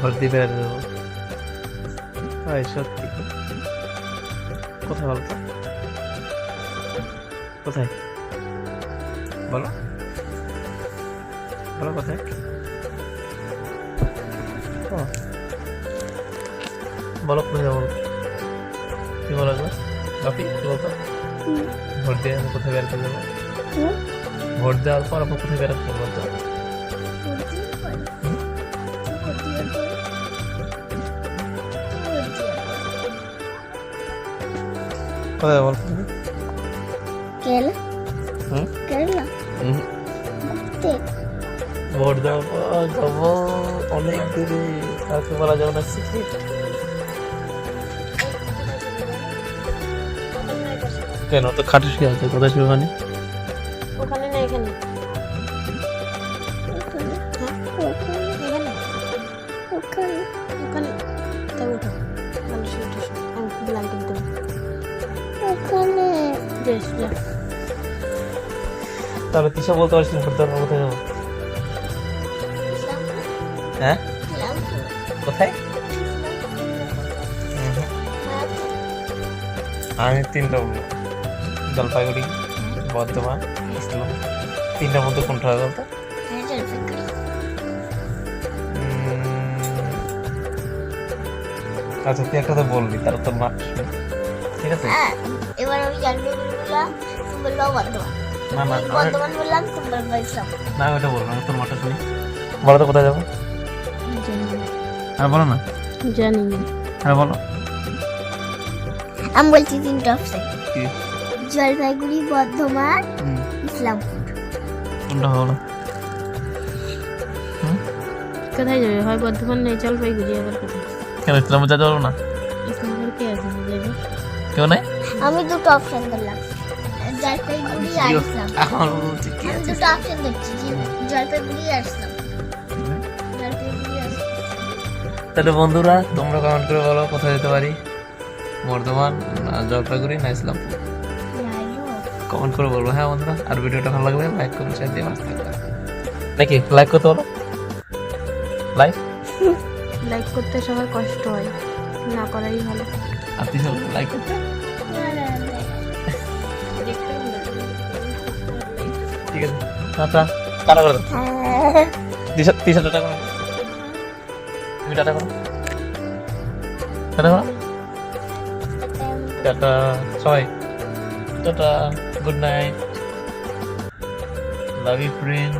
ঘর দিয়ে বেড়াতে দেবো। তাই সত্যি? কোথায় বলতো? কোথায় বলো, বলো কোথায়? ও, বলো কোথায় যাবো? কি বলো গো বাপি, কি বলতো? ভোট দিয়ে আমি কোথায় বেড়াতে যাবো? ভোট দেওয়ার পর আমরা কোথায় বেড়াতে যাবো বলতো? কোথায় বল? কেরালা হুম? কেরালা হুম। ভোট দেওয়ার পর যাবো অনেক দূরে, কাউকে বলা যাবে না, সিক্রেট। কেন তো খাটে শুয়ে আছে, কোথায় শুয়ে? মানে ওখানে না এখানে ওখানে ওখানে তাই উঠো মানুষের উঠে আমি ব্ল্যাঙ্কেট দেবো ওখানে বেশ যা তাহলে তিশা বলতে পারছি ভোট দেওয়ার পর কোথায় যাবো? হ্যাঁ, কোথায়? আমি তিনটা বলবো, জলপাইগুড়ি, বর্ধমান, ইসলাম। তিনটার মধ্যে কোনটা হবে বলতো? আচ্ছা তুই একটা তো বললি, তার তোর মাঠ শুনি, ঠিক আছে? এবার আমি জলপাইগুড়ি বললাম, তুমি বললো বর্ধমান। না না বর্ধমান বললাম, তুমি বলবো ইসলাম। না আমি ওটা বলবো না, তোর মাঠটা শুনি। বলো তো কোথায় যাবো? আর বলো না, জানি না আর বলো। আমি বলছি তিনটা অপশন, কি? জলপাইগুড়ি, বর্ধমান, হুম, ইসলামপুর। কোনটা বলো? কোথায় যাবে? হয় বর্ধমান নেই জলপাইগুড়ি, আবার কোথায়? কেন ইসলামপুর যেতে পারবো না? ইসলামপুর কে আছে যাবে? কেউ নাই? আমি দুটো অপশন দিলাম, জলপাইগুড়ি আর ইসলাম। আমার বলছি কি আমি আছে? দুটো অপশন দিচ্ছি, জলপাইগুড়ি আর ইসলাম। জলপাইগুড়ি আর তাহলে বন্ধুরা তোমরা কমেন্ট করে বলো কোথায় যেতে পারি, বর্ধমান না জলপাইগুড়ি না ইসলামপুর? কমেন্ট করে বলবো। হ্যাঁ বন্ধুরা, আর ভিডিওটা ভালো লাগলে লাইক করুন, শেয়ার দিয়ে পাশে থাকবেন নাকি? লাইক করতে বলো, লাইক। লাইক করতে সবার কষ্ট হয়, না করাই ভালো। আর তুই লাইক করতে, ঠিক আছে? টাটা, টাটা করে দাও। তিশা টাটা করো, তুমি টাটা করো, টাটা করো, টাটা সবাই, tata, good night, love you friend.